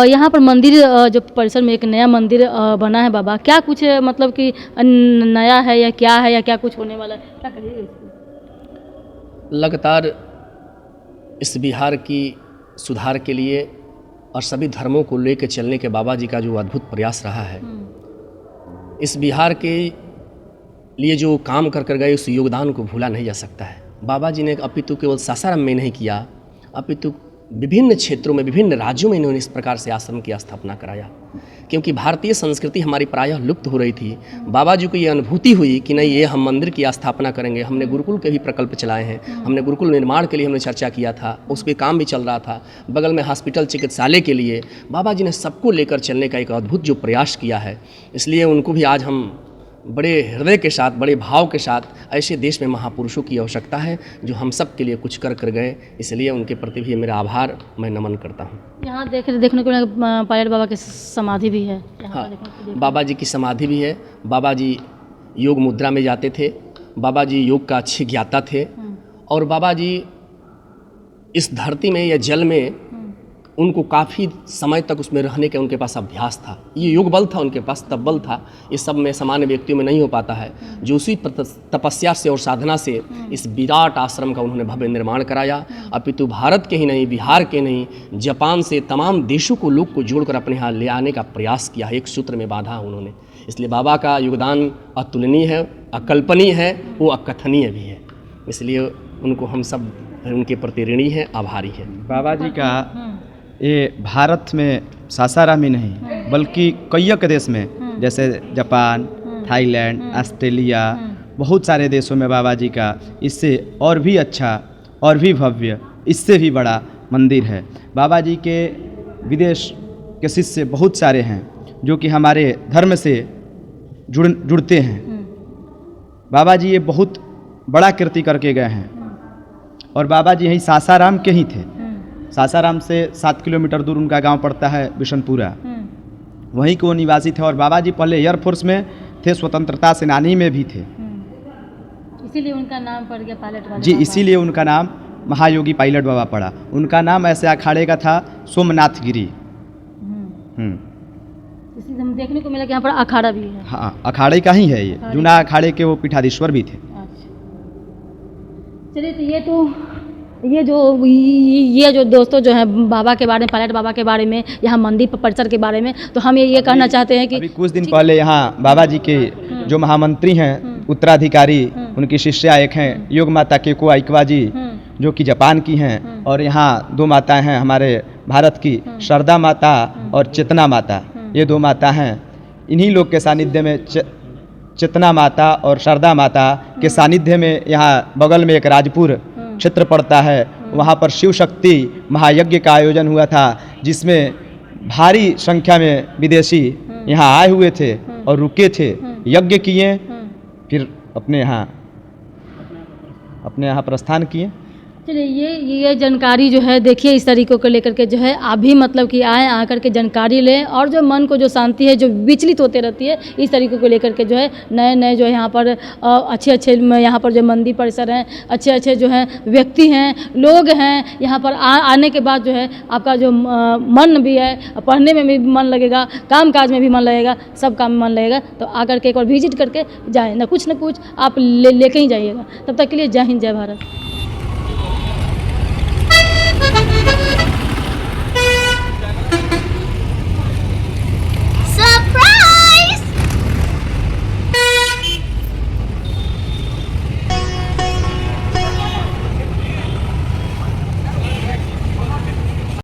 यहाँ पर मंदिर जो परिसर में एक नया मंदिर बना है बाबा, क्या कुछ मतलब कि नया है या क्या कुछ होने वाला है, क्या कहिएगा इसको? लगातार इस बिहार की सुधार के लिए और सभी धर्मों को लेकर चलने के बाबा जी का जो अद्भुत प्रयास रहा है, इस बिहार के लिए जो काम कर गए उस योगदान को भूला नहीं जा सकता है। बाबा जी ने अपितु केवल सासाराम में नहीं किया, अपितु विभिन्न क्षेत्रों में, विभिन्न राज्यों में इन्होंने इस प्रकार से आश्रम की स्थापना कराया, क्योंकि भारतीय संस्कृति हमारी प्रायः लुप्त हो रही थी। बाबा जी को ये अनुभूति हुई कि नहीं, ये हम मंदिर की स्थापना करेंगे। हमने गुरुकुल के भी प्रकल्प चलाए हैं, हमने गुरुकुल निर्माण के लिए हमने चर्चा किया था, उस पर काम भी चल रहा था। बगल में हॉस्पिटल चिकित्सालय के लिए बाबा जी ने सबको लेकर चलने का एक अद्भुत जो प्रयास किया है, इसलिए उनको भी आज हम बड़े हृदय के साथ, बड़े भाव के साथ, ऐसे देश में महापुरुषों की आवश्यकता है जो हम सब के लिए कुछ कर गए, इसलिए उनके प्रति भी मेरा आभार, मैं नमन करता हूँ। यहाँ देखने को पायलट बाबा की समाधि भी है। हाँ, बाबा जी की समाधि भी है। बाबा जी योग मुद्रा में जाते थे, बाबा जी योग का अच्छे ज्ञाता थे, और बाबा जी इस धरती में या जल में उनको काफ़ी समय तक उसमें रहने का उनके पास अभ्यास था। ये योग बल था उनके पास, तप बल था। ये सब में सामान्य व्यक्तियों में नहीं हो पाता है। जो उसी तपस्या से और साधना से इस विराट आश्रम का उन्होंने भव्य निर्माण कराया। अपितु भारत के ही नहीं, बिहार के नहीं, जापान से तमाम देशों को, लोग को जोड़कर अपने यहाँ ले आने का प्रयास किया है। एक सूत्र में बांधा उन्होंने। इसलिए बाबा का योगदान अतुलनीय है, अकल्पनीय है, वो अकथनीय भी है। इसलिए उनको हम सब उनके प्रति ऋणी हैं, आभारी हैं। बाबा जी का ये भारत में सासाराम ही नहीं बल्कि कई देश में, जैसे जापान, थाईलैंड, ऑस्ट्रेलिया, बहुत सारे देशों में बाबा जी का इससे और भी अच्छा और भी भव्य, इससे भी बड़ा मंदिर है। बाबा जी के विदेश के शिष्य बहुत सारे हैं जो कि हमारे धर्म से जुड़ते हैं। बाबा जी ये बहुत बड़ा कृति करके गए हैं, और बाबा जी यहीं सासाराम के ही थे। सासाराम से 7 किलोमीटर दूर उनका गांव पड़ता है बिशनपुरा, वहीं के वो निवासी थे। और बाबा जी पहले एयरफोर्स में थे, स्वतंत्रता सेनानी में भी थे, इसीलिए उनका नाम पड़ गया पायलट बाबा जी। इसीलिए उनका नाम महायोगी पायलट बाबा पड़ा। उनका नाम ऐसे अखाड़े का था सोमनाथ गिरी। इसलिए हम देखने को मिला कि यहाँ पर अखाड़ा भी है। हाँ, अखाड़े का ही है ये, जूना अखाड़े के वो पीठाधीश्वर भी थे। चलिए, तो ये जो दोस्तों जो हैं बाबा के बारे में, पायलट बाबा के बारे में, यहाँ मंदिर परिसर के बारे में, तो हम ये कहना चाहते हैं कि अभी कुछ दिन पहले यहाँ बाबा जी के जो महामंत्री हैं, उत्तराधिकारी, उनकी शिष्या एक हैं योग माता केको आइकवा जी, जो कि जापान की हैं, और यहाँ 2 माताएं हैं हमारे भारत की, शारदा माता और चेतना माता। ये 2 माता हैं। इन्हीं लोग के सानिध्य में चेतना माता और शारदा माता के सानिध्य में यहाँ बगल में एक राजपुर क्षेत्र पड़ता है, वहाँ पर शिव शक्ति महायज्ञ का आयोजन हुआ था, जिसमें भारी संख्या में विदेशी यहाँ आए हुए थे और रुके थे, यज्ञ किए, फिर अपने यहाँ प्रस्थान किए। चलिए, ये जानकारी जो है, देखिए इस तरीक़ों को लेकर के जो है आप भी मतलब कि आकर के जानकारी लें, और जो मन को जो शांति है, जो विचलित होते रहती है, इस तरीक़ों को लेकर के जो है नए जो है यहाँ पर अच्छे यहाँ पर जो मंदिर परिसर हैं, अच्छे जो हैं व्यक्ति हैं, लोग हैं, यहाँ पर आने के बाद जो है आपका जो मन भी है, पढ़ने में भी मन लगेगा, काम काज में भी मन लगेगा, सब काम में मन लगेगा। तो आकर के एक बार विजिट करके जाएँ, ना कुछ आप लेके ही जाइएगा। तब तक के लिए जय हिंद, जय भारत।